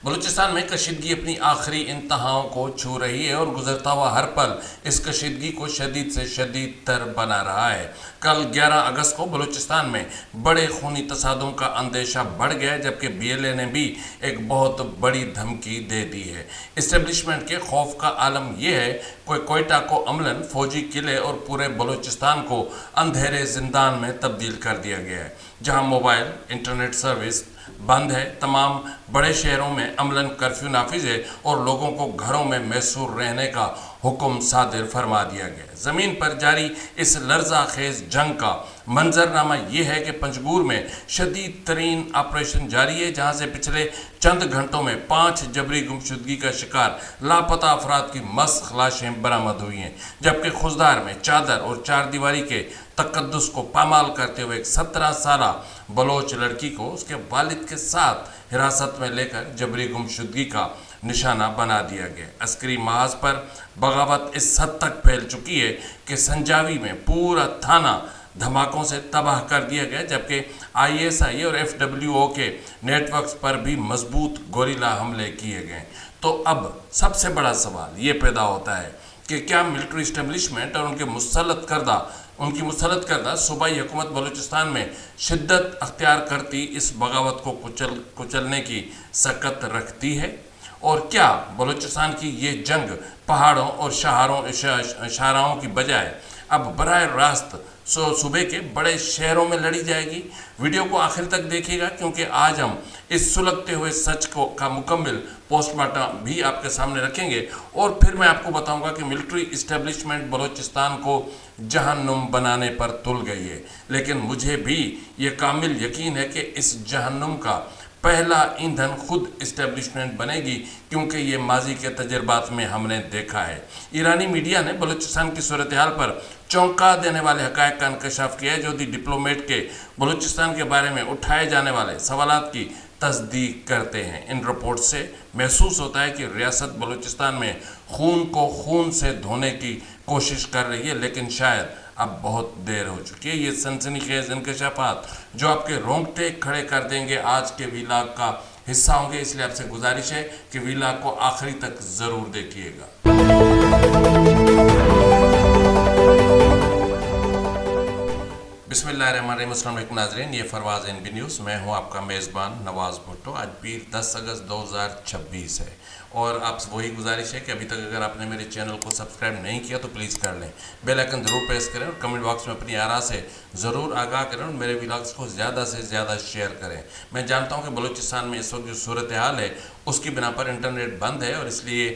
बलूचिस्तान में कशीदगी अपनी आखिरी इंतहाओं को छू रही है और गुजरता हुआ हर पल इस कशीदगी को शदीद से शदीद तर बना रहा है। कल 11 अगस्त को बलूचिस्तान में बड़े खूनी तसादुम का अंदेशा बढ़ गया, जबकि BLA ने भी एक बहुत बड़ी धमकी दे दी है। इस्टेब्लिशमेंट के खौफ का आलम यह है कि कोयटा को अमलन फौजी किले और पूरे बलूचिस्तान को अंधेरे जिंदान में तब्दील कर दिया गया है, जहां मोबाइल इंटरनेट सर्विस बंद है। तमाम बड़े शहरों में अमलन कर्फ्यू नाफिज है और लोगों को घरों में महसूर रहने का हुक्म सादिर फरमा दिया गया। ज़मीन पर जारी इस लर्जा खेज जंग का मंजरनामा ये है कि पंजगूर में शदीद तरीन ऑपरेशन जारी है, जहां से पिछले चंद घंटों में 5 जबरी गुमशुदगी का शिकार लापता अफराद की मस्त लाशें बरामद हुई हैं, जबकि खुजदार में चादर और चार दीवारी के तकद्दुस को पामाल करते हुए एक 17 साला बलोच लड़की को उसके वालिद के साथ हिरासत में लेकर जबरी गुमशुदगी का निशाना बना दिया गया। अस्करी महाज पर बगावत इस हद तक फैल चुकी है कि संजावी में पूरा थाना धमाकों से तबाह कर दिया गया, जबकि ISI और FWO के नेटवर्क्स पर भी मजबूत गोरिल्ला हमले किए गए। तो अब सबसे बड़ा सवाल ये पैदा होता है कि क्या मिलिट्री इस्टेब्लिशमेंट और उनकी मुसलत करदा सूबाई हुकूमत बलूचिस्तान में शिद्दत अख्तियार करती इस बगावत को कुचलने की सकत रखती है? और क्या बलूचिस्तान की ये जंग पहाड़ों और शाहराओं की बजाय अब बराह रास्त सूबे के बड़े शहरों में लड़ी जाएगी? वीडियो को आखिर तक देखिएगा, क्योंकि आज हम इस सुलगते हुए सच का मुकम्मल पोस्टमार्टम भी आपके सामने रखेंगे और फिर मैं आपको बताऊंगा कि मिलिट्री इस्टेब्लिशमेंट बलूचिस्तान को जहन्नुम बनाने पर तुल गई है। लेकिन मुझे भी ये कामिल यकीन है कि इस जहन्नुम का पहला ईंधन खुद इस्टेब्लिशमेंट बनेगी, क्योंकि ये माजी के तजर्बात में हमने देखा है। ईरानी मीडिया ने बलूचिस्तान की सूरत हाल पर चौंका देने वाले हक़ाइक़ का इंकशाफ किया है, जो दी डिप्लोमेट के बलूचिस्तान के बारे में उठाए जाने वाले सवालात की तस्दीक करते हैं। इन रिपोर्ट से महसूस होता है कि रियासत बलूचिस्तान में खून को खून से धोने की कोशिश कर रही है, लेकिन शायद अब बहुत देर हो चुकी है। ये सनसनीखेज इंकशाफात जो आपके रोंगटे खड़े कर देंगे आज के वीलाग का हिस्सा होंगे, इसलिए आपसे गुजारिश है कि वीलाग को आखिरी तक ज़रूर देखिएगा। बिस्मिल्लाहिर्रहमानिर्रहीम, अस्सलाम वालेकुम नाज़रीन, ये फरवाज़ NB न्यूज़, मैं हूँ आपका मेज़बान नवाज़ भुट्टो। आज पीर 10 अगस्त 2026 है और आपसे वही गुजारिश है कि अभी तक अगर आपने मेरे चैनल को सब्सक्राइब नहीं किया तो प्लीज़ कर लें, बेल आइकन ज़रूर प्रेस करें और कमेंट बॉक्स में अपनी आरा से ज़रूर आगाह करें और मेरे व्लॉग्स को ज़्यादा से ज़्यादा शेयर करें। मैं जानता हूँ कि बलूचिस्तान में इस वक्त जो सूरत हाल है उसकी बिना पर इंटरनेट बंद है और इसलिए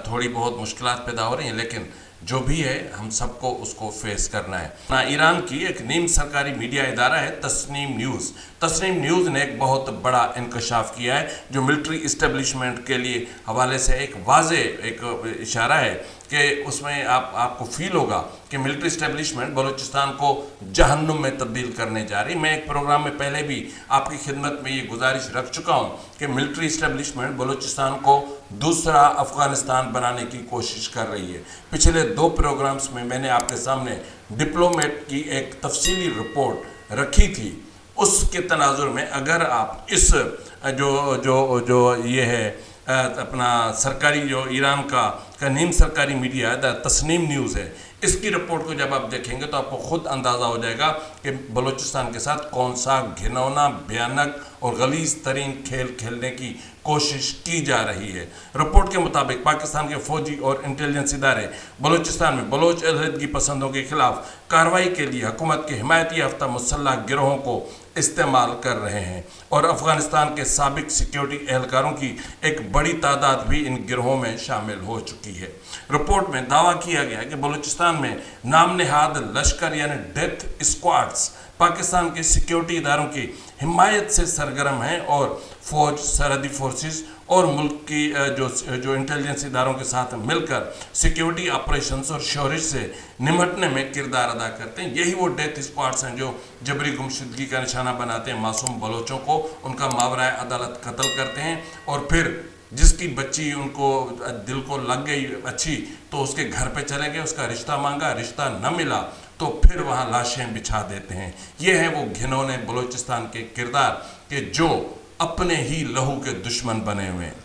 थोड़ी बहुत मुश्किलात पैदा हो रही हैं, लेकिन जो भी है हम सबको उसको फेस करना है। ईरान की एक नीम सरकारी मीडिया इदारा है तस्नीम न्यूज़। तस्नीम न्यूज़ ने एक बहुत बड़ा इंकशाफ किया है, जो मिलिट्री इस्टेब्लिशमेंट के लिए हवाले से एक वाज़े एक इशारा है कि उसमें आपको फील होगा कि मिलिट्री इस्टेब्लिशमेंट बलूचिस्तान को जहन्नुम में तब्दील करने जा रही। मैं एक प्रोग्राम में पहले भी आपकी खिदमत में ये गुजारिश रख चुका हूँ कि मिलिट्री इस्टेब्लिशमेंट बलूचिस्तान को दूसरा अफ़गानिस्तान बनाने की कोशिश कर रही है। पिछले 2 प्रोग्राम्स में मैंने आपके सामने डिप्लोमेट की एक तफसीली रिपोर्ट रखी थी। उसके तनाजुर में अगर आप इस जो ये है अपना सरकारी जो ईरान का नीम सरकारी मीडिया तस्नीम न्यूज़ है, इसकी रिपोर्ट को जब आप देखेंगे तो आपको खुद अंदाज़ा हो जाएगा कि बलूचिस्तान के साथ कौन सा घिनौना, भयानक और गलीज़ तरीन खेल खेलने की कोशिश की जा रही है। रिपोर्ट के मुताबिक पाकिस्तान के फौजी और इंटेलिजेंस इदारे बलूचिस्तान में बलोच अलहदगी पसंदों के खिलाफ कार्रवाई के लिए हुकूमत के हिमायती याफ्ता मुसल्लह गिरोहों को इस्तेमाल कर रहे हैं और अफ़गानिस्तान के साबिक सिक्योरिटी एहलकारों की एक बड़ी तादाद भी इन गिरोहों में शामिल हो चुकी है। रिपोर्ट में दावा किया गया है कि बलूचिस्तान में नाम नेहाद लश्कर यानी डेथ स्क्वाड्स पाकिस्तान के सिक्योरिटी इदारों की हिमायत से सरगर्म हैं और फौज, सरहदी फोर्सेस और मुल्क की जो इंटेलिजेंस इदारों के साथ मिलकर सिक्योरिटी ऑपरेशंस और शोरिश से निमटने में किरदार अदा करते हैं। यही वो डेथ स्क्वाड्स हैं जो जबरी गुमशुदगी का निशाना बनाते हैं मासूम बलोचों को, उनका मावराए अदालत कत्ल करते हैं और फिर जिसकी बच्ची उनको दिल को लग गई अच्छी तो उसके घर पे चले गए, उसका रिश्ता मांगा, रिश्ता न मिला तो फिर वहाँ लाशें बिछा देते हैं। ये हैं वो घिनौने बलूचिस्तान के किरदार कि जो अपने ही लहू के दुश्मन बने हुए हैं।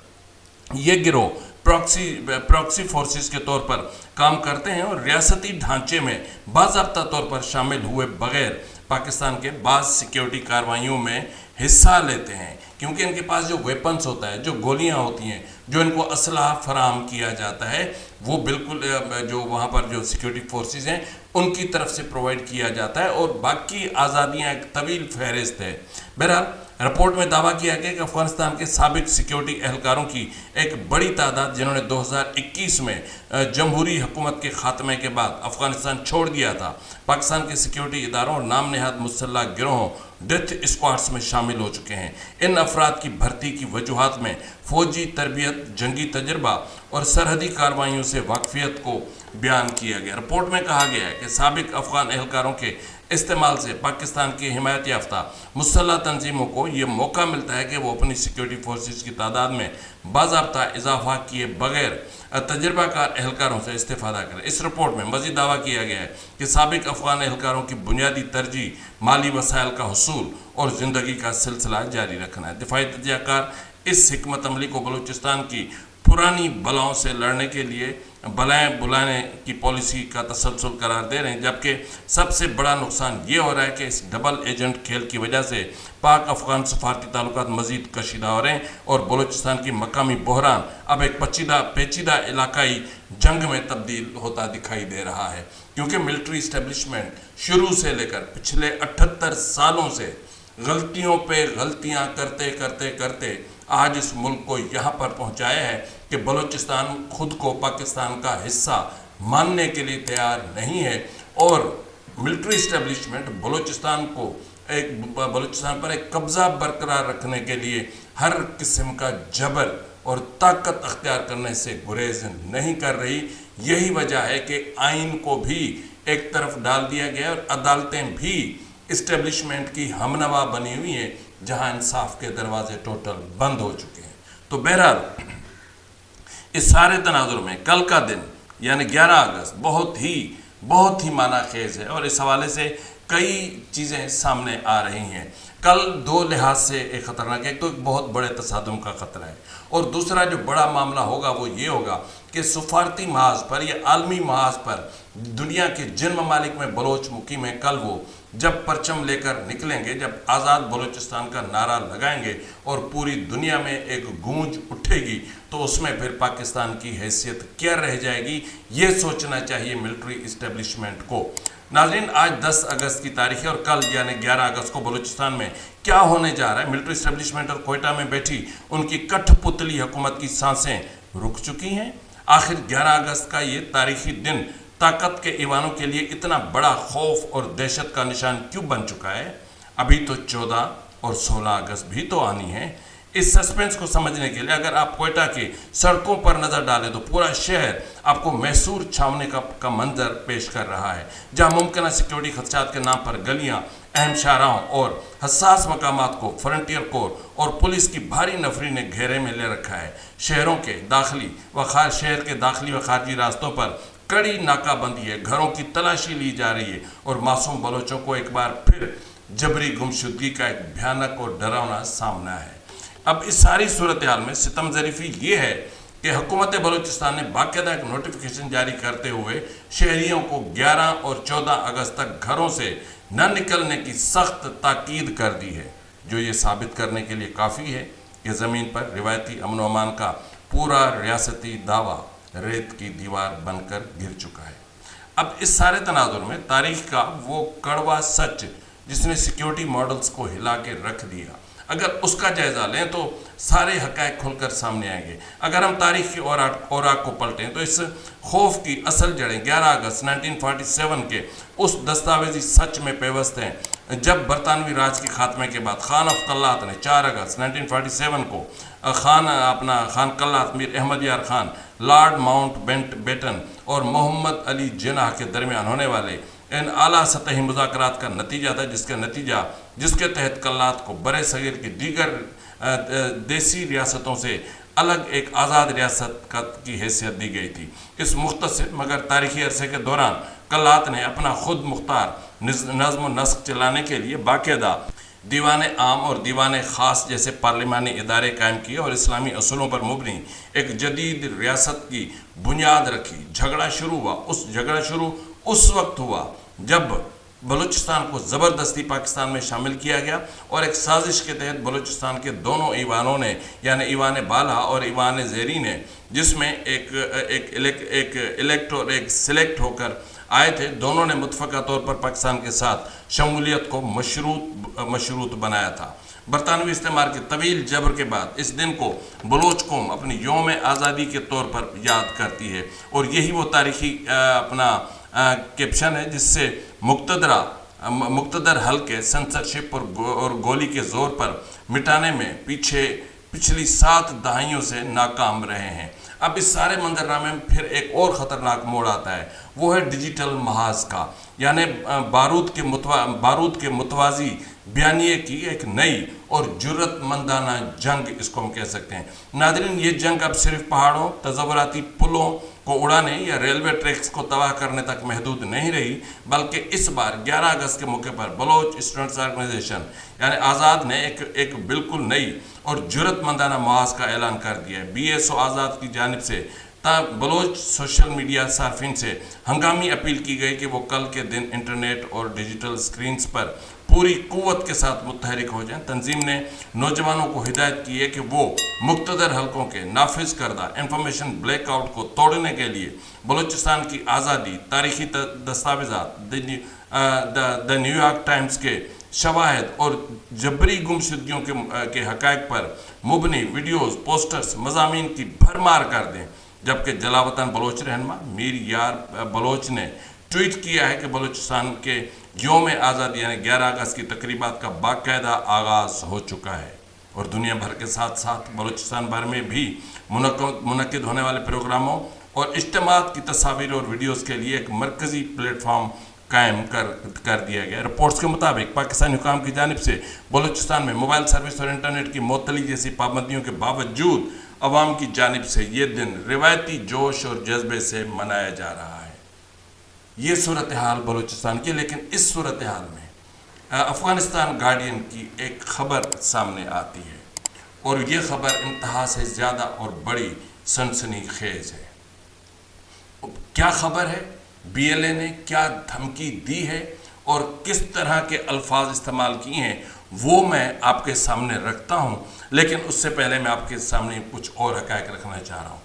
ये गिरोह प्रॉक्सी फोर्सेस के तौर पर काम करते हैं और रियासती ढांचे में बाज़ाब्ता तौर पर शामिल हुए बगैर पाकिस्तान के बाज़ सिक्योरिटी कार्रवाइयों में हिस्सा लेते हैं, क्योंकि इनके पास जो वेपन्स होता है, जो गोलियां होती हैं, जो इनको असलहा फराहम किया जाता है, वो बिल्कुल जो वहाँ पर जो सिक्योरिटी फोर्सेस हैं उनकी तरफ से प्रोवाइड किया जाता है, और बाकी आज़ादियाँ एक तवील फहरिस्त है। बहरहाल रिपोर्ट में दावा किया गया कि अफगानिस्तान के साबिक सिक्योरिटी एहलकारों की एक बड़ी तादाद, जिन्होंने 2021 में जमहूरी हुकूमत के खात्मे के बाद अफगानिस्तान छोड़ दिया था, पाकिस्तान के सिक्योरिटी इदारों और नाम नहाद मुसल्लह गिरोहों डेथ स्क्वाड्स में शामिल हो चुके हैं। इन अफराद की भर्ती की वजूहात में फौजी तरबियत, जंगी तजर्बा और सरहदी कार्रवाइयों से वाकफियत को बयान किया गया। रिपोर्ट में कहा गया है कि साबिक अफगान एहलकारों के इस्तेमाल से पाकिस्तान की हिमायत याफ्ता मुसल्लह तंजीमों को ये मौका मिलता है कि वो अपनी सिक्योरिटी फोर्सेस की तादाद में बाज़ाब्ता इजाफा किए बगैर तजर्बाकार एहलकारों से इस्तेफादा करें। इस रिपोर्ट में मज़ीद दावा किया गया है कि साबिक अफगान एहलकारों की बुनियादी तरजीह माली वसाइल का हुसूल और ज़िंदगी का सिलसिला जारी रखना है। दिफाई तजज़ियाकार इस हिकमत अमली को बलूचिस्तान की पुरानी बलाओं से लड़ने के लिए बलाएं बुलाने की पॉलिसी का तसलसल करार दे रहे हैं, जबकि सबसे बड़ा नुकसान ये हो रहा है कि इस डबल एजेंट खेल की वजह से पाक अफगान सफारती ताल्लुकात मज़ीद कशीदा हो रहे हैं और बलूचिस्तान की मकामी बहरान अब एक पेचीदा इलाकाई जंग में तब्दील होता दिखाई दे रहा है, क्योंकि मिलिट्री इस्टेब्लिशमेंट शुरू से लेकर पिछले 78 सालों से गलतियों पे गलतियां करते करते करते आज इस मुल्क को यहाँ पर पहुँचाया है कि बलूचिस्तान खुद को पाकिस्तान का हिस्सा मानने के लिए तैयार नहीं है, और मिलिट्री इस्टेब्लिशमेंट बलूचिस्तान पर एक कब्ज़ा बरकरार रखने के लिए हर किस्म का जबर और ताकत अख्तियार करने से गुरेज नहीं कर रही। यही वजह है कि आइन को भी एक तरफ डाल दिया गया और अदालतें भी इस्टेब्लिशमेंट की हमनवा बनी हुई हैं, जहां इंसाफ के दरवाजे टोटल बंद हो चुके हैं। तो बहरहाल इस सारे तनाजुर में कल का दिन यानी 11 अगस्त बहुत ही माना खेज है, और इस हवाले से कई चीज़ें सामने आ रही हैं। कल दो लिहाज से एक ख़तरनाक, एक तो एक बहुत बड़े तसादुम का ख़तरा है, और दूसरा जो बड़ा मामला होगा वो ये होगा कि सफारती महाज पर या आलमी महाज पर दुनिया के जिन ममालिक में बलोच मुकीम है, कल वो जब परचम लेकर निकलेंगे, जब आज़ाद बलूचिस्तान का नारा लगाएंगे और पूरी दुनिया में एक गूंज उठेगी, तो उसमें फिर पाकिस्तान की हैसियत क्या रह जाएगी, ये सोचना चाहिए मिलिट्री इस्टेब्लिशमेंट को। नाज़रीन, आज 10 अगस्त की तारीख है और कल यानी 11 अगस्त को बलूचिस्तान में क्या होने जा रहा है। मिलिट्री इस्टेब्लिशमेंट और कोयटा में बैठी उनकी कठपुतली हुकूमत की सांसें रुक चुकी हैं। आखिर 11 अगस्त का ये तारीखी दिन ताकत के ईवानों के लिए इतना बड़ा खौफ और दहशत का निशान क्यों बन चुका है? अभी तो 14 और 16 अगस्त भी तो आनी है। इस सस्पेंस को समझने के लिए अगर आप कोयटा की सड़कों पर नज़र डालें तो पूरा शहर आपको मैसूर छावनी का मंजर पेश कर रहा है, जहां मुमकिन सिक्योरिटी खदशात के नाम पर गलियां, अहम शाहराहों और हसास मकामात को फ्रंटियर कोर और पुलिस की भारी नफरी ने घेरे में ले रखा है। शहर के दाखिली व खारजी रास्तों पर कड़ी नाकाबंदी है, घरों की तलाशी ली जा रही है और मासूम बलोचों को एक बार फिर जबरी गुमशुदगी का एक भयानक और डरावना सामना है। अब इस सारी सूरत हाल में सितम ज़रीफ़ी ये है कि हुकूमत बलूचिस्तान ने बाकायदा एक नोटिफिकेशन जारी करते हुए शहरियों को 11 और 14 अगस्त तक घरों से न निकलने की सख्त ताकीद कर दी है, जो ये साबित करने के लिए काफ़ी है कि ज़मीन पर रिवायती अमन व अमान का पूरा रियासती दावा रेत की दीवार बनकर गिर चुका है। अब इस सारे तनाजुर में तारीख का वो कड़वा सच जिसने सिक्योरिटी मॉडल्स को हिला के रख दिया, अगर उसका जायज़ा लें तो सारे हक़ाइक़ खुलकर सामने आएंगे। अगर हम तारीख़ की औराक को पलटें तो इस खौफ की असल जड़ें 11 अगस्त 1947 के उस दस्तावेजी सच में पेवस्त हैं, जब बरतानवी राज के खात्मे के बाद खान ऑफ कल्लात ने 4 अगस्त 1947 को खान कल्लात, मीर अहमद यार खान, लॉर्ड माउंट बेटन और मोहम्मद अली जिन्नाह के दरमियान होने वाले इन आला सतही मुज़ाकरात का नतीजा था, जिसके तहत कल्लात को बरे सगीर की दीगर देसी रियासतों से अलग एक आज़ाद रियासत की हैसियत दी गई थी। इस मुख्तसर मगर तारीखी अरसे के दौरान कल्लात ने अपना खुद मुख्तार नज़्म व नस्क चलाने के लिए बाकायदा دیوان عام اور دیوان خاص جیسے پارلیمانی ادارے قائم کیے اور اسلامی اصولوں پر مبنی ایک جدید ریاست کی بنیاد رکھی۔ جھگڑا شروع اس وقت ہوا جب بلوچستان کو زبردستی پاکستان میں شامل کیا گیا اور ایک سازش کے تحت بلوچستان کے دونوں ایوانوں نے یعنی ایوان بالا اور ایوان زیری نے، جس میں ایک الیکٹ اور ایک سلیکٹ ہو کر آئے تھے، دونوں نے متفقہ طور پر پاکستان کے ساتھ شمولیت کو مشروط بنایا تھا۔ برطانوی استعمار کے طویل جبر کے بعد اس دن کو بلوچ قوم اپنی یوم آزادی کے طور پر یاد کرتی ہے، اور یہی وہ تاریخی اپنا کیپشن ہے جس سے مقتدر حلقے سنسرشپ اور گولی کے زور پر مٹانے میں پچھلی 7 دہائیوں سے ناکام رہے ہیں۔ اب اس سارے منظرنامے میں پھر ایک اور خطرناک موڑ آتا ہے، وہ ہے ڈیجیٹل محاذ کا، یعنی بارود کے متوازی بیانیے کی ایک نئی اور جرت مندانہ جنگ اس کو ہم کہہ سکتے ہیں۔ ناظرین، یہ جنگ اب صرف پہاڑوں، تزوراتی پلوں کو اڑانے یا ریلوے ٹریکس کو تباہ کرنے تک محدود نہیں رہی، بلکہ اس بار 11 اگست کے موقع پر بلوچ اسٹوڈنٹس آرگنائزیشن یعنی آزاد نے ایک بالکل نئی اور جرت مندانہ محاذ کا اعلان کر دیا ہے۔ BSO آزاد کی جانب سے بلوچ سوشل میڈیا صارفین سے ہنگامی اپیل کی گئی کہ وہ کل کے دن انٹرنیٹ اور ڈیجیٹل سکرینز پر پوری قوت کے ساتھ متحرک ہو جائیں۔ تنظیم نے نوجوانوں کو ہدایت کی ہے کہ وہ مقتدر حلقوں کے نافذ کردہ انفارمیشن بلیک آؤٹ کو توڑنے کے لیے بلوچستان کی آزادی، تاریخی دستاویزات، دا نیو یارک ٹائمز کے شواہد اور جبری گمشدگیوں کے حقائق پر مبنی ویڈیوز، پوسٹرز، مضامین کی بھرمار کر دیں۔ جبکہ جلاوطن بلوچ رہنما میر یار بلوچ نے ٹویٹ کیا ہے کہ بلوچستان کے یوم آزادی یعنی 11 اگست کی تقریبات کا باقاعدہ آغاز ہو چکا ہے، اور دنیا بھر کے ساتھ ساتھ بلوچستان بھر میں بھی منعقد ہونے والے پروگراموں اور اجتماعات کی تصاویر اور ویڈیوز کے لیے ایک مرکزی پلیٹ فارم قائم کر دیا گیا۔ رپورٹس کے مطابق پاکستانی حکام کی جانب سے بلوچستان میں موبائل سروس اور انٹرنیٹ کی معطلی جیسی پابندیوں کے باوجود عوام کی جانب سے یہ دن روایتی جوش اور جذبے سے منایا جا رہا ہے۔ یہ صورتحال بلوچستان کی، لیکن اس صورتحال میں افغانستان گارڈین کی ایک خبر سامنے آتی ہے، اور یہ خبر انتہا سے زیادہ اور بڑی سنسنی خیز ہے۔ کیا خبر ہے؟ BLA نے کیا دھمکی دی ہے اور کس طرح کے الفاظ استعمال کیے ہیں، وہ میں آپ کے سامنے رکھتا ہوں، لیکن اس سے پہلے میں آپ کے سامنے کچھ اور حقائق رکھنا چاہ رہا ہوں۔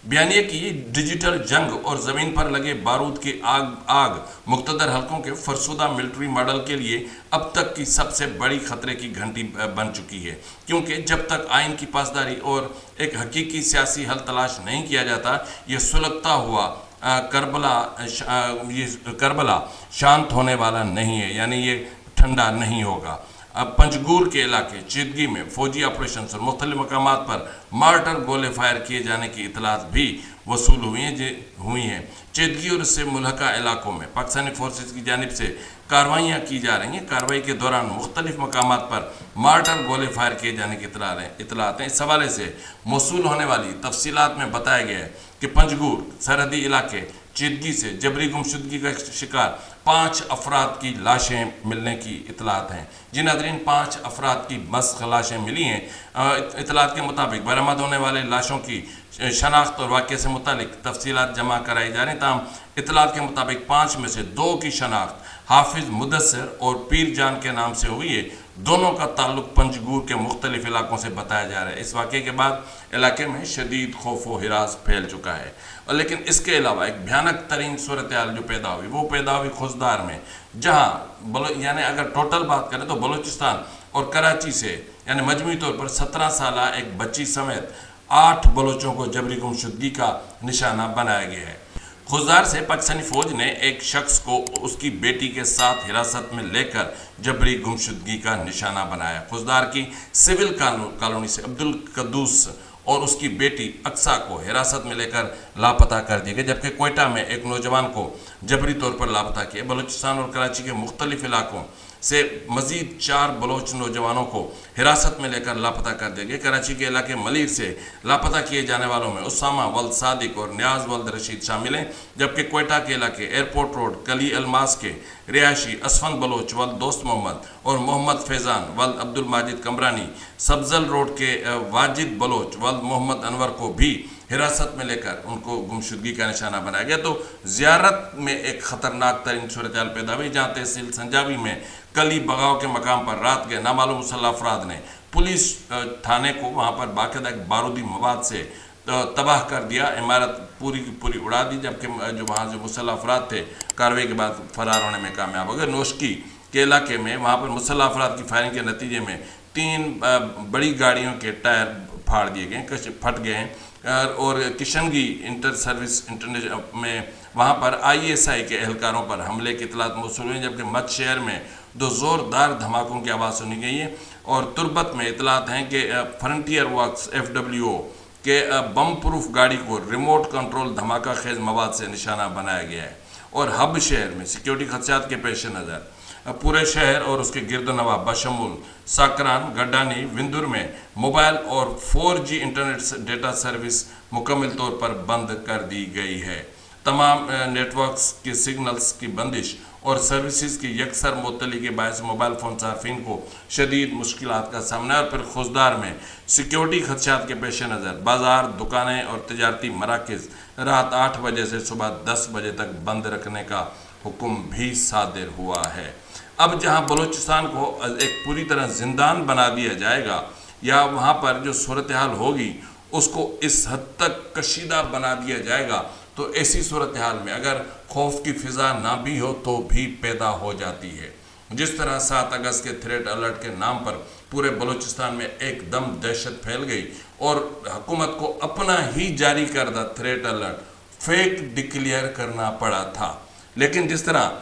بیانیے کی ڈیجیٹل جنگ اور زمین پر لگے بارود کی آگ مقتدر حلقوں کے فرسودہ ملٹری ماڈل کے لیے اب تک کی سب سے بڑی خطرے کی گھنٹی بن چکی ہے، کیونکہ جب تک آئین کی پاسداری اور ایک حقیقی سیاسی حل تلاش نہیں کیا جاتا، یہ سلگتا ہوا کربلا شانت ہونے والا نہیں ہے، یعنی یہ ٹھنڈا نہیں ہوگا۔ پنجگور کے علاقے چیدگی میں فوجی آپریشنز اور مختلف مقامات پر مارٹر گولے فائر کیے جانے کی اطلاعات بھی وصول ہوئی ہیں۔ چیدگی اور اس سے ملحقہ علاقوں میں پاکستانی فورسز کی جانب سے کارروائیاں کی جا رہی ہیں۔ کارروائی کے دوران مختلف مقامات پر مارٹر گولے فائر کیے جانے کی اطلاعات ہیں۔ اس حوالے سے موصول ہونے والی تفصیلات میں بتایا گیا ہے کہ پنجگور سرحدی علاقے چیدگی سے جبری گمشدگی کا شکار 5 افراد کی لاشیں ملنے کی اطلاعات ہیں۔ جی ناظرین، 5 افراد کی مسخ لاشیں ملی ہیں۔ اطلاعات کے مطابق برآمد ہونے والے لاشوں کی شناخت اور واقعے سے متعلق تفصیلات جمع کرائی جا رہی ہیں، تاہم اطلاعات کے مطابق 5 میں سے 2 کی شناخت حافظ مدثر اور پیر جان کے نام سے ہوئی ہے۔ دونوں کا تعلق پنجگور کے مختلف علاقوں سے بتایا جا رہا ہے۔ اس واقعے کے بعد علاقے میں شدید خوف و ہراس پھیل چکا ہے، اور لیکن اس کے علاوہ ایک بھیانک ترین صورتحال جو پیدا ہوئی خوزدار میں، جہاں یعنی اگر ٹوٹل بات کریں تو بلوچستان اور کراچی سے یعنی مجموعی طور پر 17 سالہ ایک بچی سمیت 8 بلوچوں کو جبری گمشدگی کا نشانہ بنایا گیا ہے۔ خوزدار سے پاکستانی فوج نے ایک شخص کو اس کی بیٹی کے ساتھ حراست میں لے کر جبری گمشدگی کا نشانہ بنایا۔ خوزدار کی سول کالونی سے عبدالقدوس اور اس کی بیٹی اقصیٰ کو حراست میں لے کر لاپتہ کر دیا گیا، جبکہ کوئٹہ میں ایک نوجوان کو جبری طور پر لاپتہ کیا۔ بلوچستان اور کراچی کے مختلف علاقوں से मजीद 4 बलोच नौजवानों को हिरासत में लेकर लापता कर दिया गया। कराची के इलाके मलीर से लापता किए जाने वालों में उसामा वल्द सादिक और न्याज वल्द रशीद शामिल हैं, जबकि क्वेटा के इलाके एयरपोर्ट रोड कली अलमास के रिहायशी असफंद बलोच वल्द दोस्त मोहम्मद और मोहम्मद फैज़ान वल्द अब्दुल माजिद कमरानी, सब्जल रोड के वाजिद बलोच वल्द मोहम्मद अनवर को भी हिरासत में लेकर उनको गुमशुदगी का निशाना बनाया गया। तो ज़ियारत में एक ख़तरनाक तरीन सूरत हाल पैदा हुई, जहाँ तहसील संजावी में कली बगाव के मकाम पर रात के नामालूम मुसल्लह अफराद ने पुलिस थाने को वहाँ पर बाकायदा एक बारूदी मवाद से तबाह कर दिया, इमारत पूरी की पूरी उड़ा दी, जबकि जो वहाँ जो मुसल्लह अफराद थे कार्रवाई के बाद फरार होने में कामयाब हो गए। नोशकी के इलाके में वहाँ पर मुसल्लह अफराद की फायरिंग के नतीजे में 3 बड़ी गाड़ियों के टायर फाड़ दिए गए, फट गए हैं। और किशनगी इंटर सर्विस इंटरनेशनल में वहाँ पर ISI के एहलकारों पर हमले की इतलात मौसूल हुई, जबकि मत शहर में 2 ज़ोरदार धमाकों की आवाज़ सुनी गई है। और तुर्बत में इतलात हैं कि फ्रंटियर वर्क्स FWO के बम प्रूफ गाड़ी को रिमोट कंट्रोल धमाका खेज मवाद से निशाना बनाया गया है। और हब शहर में सिक्योरिटी खदशात के पेश नज़र पूरे शहर और उसके गिरदनवा बशमूल साकरान, गड्डानी, विंदुर में मोबाइल और 4G इंटरनेट डेटा सर्विस मुकम्मल तौर पर बंद कर दी गई है। तमाम नेटवर्क्स के सिग्नल्स की बंदिश और सर्विसेज की यकसर मुअत्तली के बायस मोबाइल फ़ोन सार्फिन को शदीद मुश्किलात का सामना है। और फिर खुशदार में सिक्योरिटी खदशात के पेश नज़र बाज़ार, दुकानें और तजारती मराकज़ रात 8 बजे से सुबह 10 बजे तक बंद रखने का हुक्म भी सादिर हुआ है। अब जहां बलूचिस्तान को एक पूरी तरह जिंदान बना दिया जाएगा या वहां पर जो सूरत हाल होगी उसको इस हद तक कशीदा बना दिया जाएगा, तो ऐसी सूरत हाल में अगर खौफ की फ़िज़ा ना भी हो तो भी पैदा हो जाती है। जिस तरह 7 अगस्त के थ्रेट अलर्ट के नाम पर पूरे बलूचिस्तान में एकदम दहशत फैल गई और हुकूमत को अपना ही जारी करदा थ्रेट अलर्ट फेक डिक्लेयर करना पड़ा था। लेकिन जिस तरह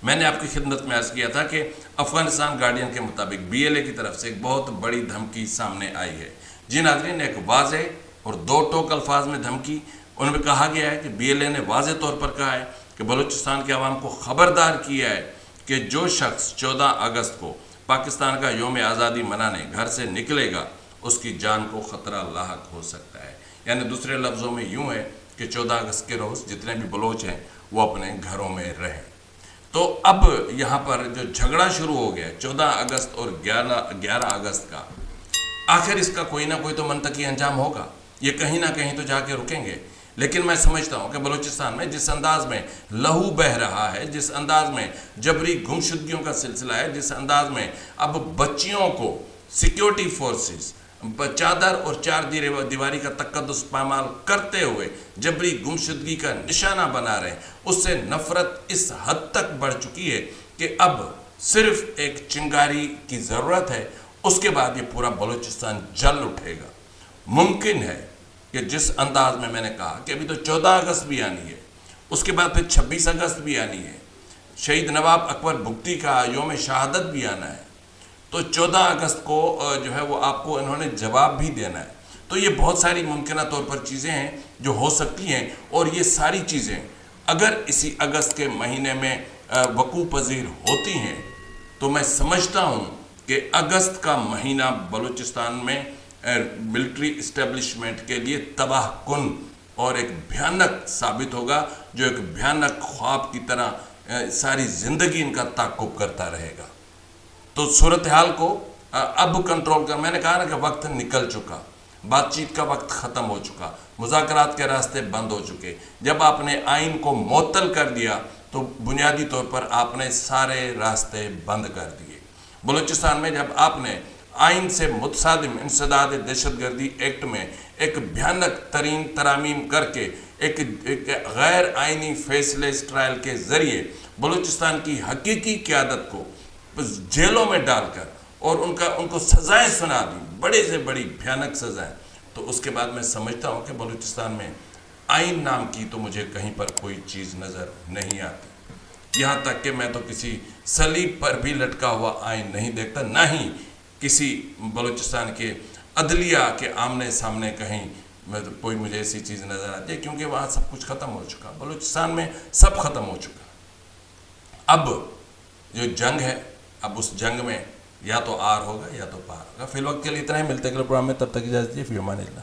मैंने आपकी खिदमत में अर्ज़ किया था कि अफ़गानिस्तान गार्डियन के मुताबिक BLA की तरफ से एक बहुत बड़ी धमकी सामने आई है। जी नाज़रीन, एक वाज़ेह और 2 टोक अल्फाज में धमकी उनमें कहा गया है कि BLA ने वाज़ेह तौर पर कहा है कि बलूचिस्तान के अवाम को ख़बरदार किया है कि जो शख्स 14 अगस्त को पाकिस्तान का योम आज़ादी मनाने घर से निकलेगा उसकी जान को ख़तरा लाहक हो सकता है। यानी दूसरे लफ्ज़ों में यूँ है कि 14 अगस्त के रोज़ जितने भी बलोच हैं वो अपने घरों में रहें। तो अब यहाँ पर जो झगड़ा शुरू हो गया 14 अगस्त और 11 अगस्त का, आखिर इसका कोई ना कोई तो मंतकी अंजाम होगा, ये कहीं ना कहीं तो जाके रुकेंगे। लेकिन मैं समझता हूँ कि बलूचिस्तान में जिस अंदाज में लहू बह रहा है, जिस अंदाज में जबरी गुमशुदगियों का सिलसिला है, जिस अंदाज में अब बच्चियों को सिक्योरिटी फोर्सेस चादर और 4 दीवारी का तकद्दुस पामाल करते हुए जबरी गुमशुदगी का निशाना बना रहे हैं, उससे नफरत इस हद तक बढ़ चुकी है कि अब सिर्फ एक चिंगारी की ज़रूरत है, उसके बाद ये पूरा बलूचिस्तान जल उठेगा। मुमकिन है कि जिस अंदाज में मैंने कहा कि अभी तो 14 अगस्त भी आनी है, उसके बाद फिर 26 अगस्त भी आनी है, शहीद नवाब अकबर भुगती का योम शहादत भी आना है, तो 14 अगस्त को जो है वो आपको इन्होंने जवाब भी देना है। तो ये बहुत सारी मुमकिन तौर पर चीज़ें हैं जो हो सकती हैं, और ये सारी चीज़ें अगर इसी अगस्त के महीने में वकूफ़ पज़ीर होती हैं तो मैं समझता हूँ कि अगस्त का महीना बलूचिस्तान में मिलिट्री इस्टेब्लिशमेंट के लिए तबाह कुन और एक भयानक साबित होगा, जो एक भयानक ख्वाब की तरह सारी ज़िंदगी इनका ताक़ुब करता रहेगा। तो सूरत हाल को अब कंट्रोल कर, मैंने कहा ना कि वक्त निकल चुका, बातचीत का वक्त ख़त्म हो चुका, मुज़ाकरात के रास्ते बंद हो चुके। जब आपने आइन को मुअत्तल कर दिया तो बुनियादी तौर पर आपने सारे रास्ते बंद कर दिए। बलूचिस्तान में जब आपने आइन से मुतसादिम इंसदाद दहशतगर्दी एक्ट में एक भयानक तरीन तरामीम करके एक गैर आइनी फैसले ट्रायल के ज़रिए बलूचिस्तान की हकीकी क़यादत को जेलों में डालकर और उनको सज़ाएँ सुना दी, बड़े से बड़ी भयानक सज़ाएँ, तो उसके बाद मैं समझता हूँ कि बलूचिस्तान में आइन नाम की तो मुझे कहीं पर कोई चीज़ नज़र नहीं आती। यहाँ तक कि मैं तो किसी सलीब पर भी लटका हुआ आइन नहीं देखता, ना ही किसी बलूचिस्तान के अदलिया के आमने सामने कहीं कोई मुझे ऐसी चीज़ नज़र आती है, क्योंकि वहाँ सब कुछ ख़त्म हो चुका, बलूचिस्तान में सब ख़त्म हो चुका। अब جو جنگ ہے اب اس جنگ میں یا تو آر ہوگا یا تو پار ہوگا. فی الوقت کے لیے اتنا ہی. ملتے ہیں اگلے پروگرام میں. تب تک اجازت دیجیے. فی امان اللہ.